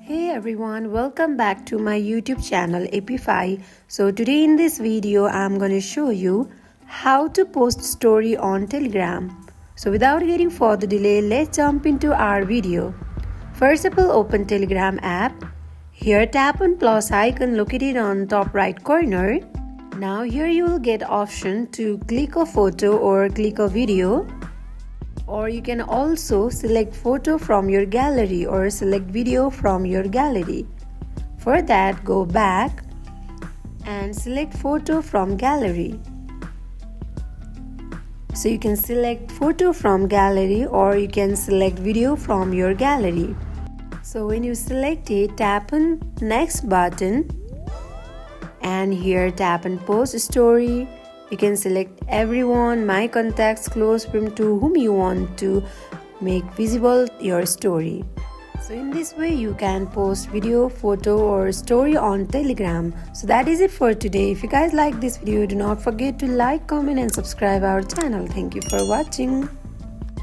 Hey everyone, welcome back to my YouTube channel Epify. So today in this video I'm going to show you how to post story on Telegram. So without getting further delay, let's jump into our video. First of all, open Telegram app. Here tap on plus icon located on top right corner. Now here you will get option to click a photo or click a video. Or you can also select photo from your gallery or select video from your gallery. For that, go back and select photo from gallery. So you can select photo from gallery or you can select video from your gallery. So when you select it, tap on next button and here tap on post story. You can select everyone, my contacts, close friend to whom you want to make visible your story. So in this way you can post video, photo or story on Telegram. So that is it for today. If you guys like this video, do not forget to like, comment and subscribe our channel. Thank you for watching.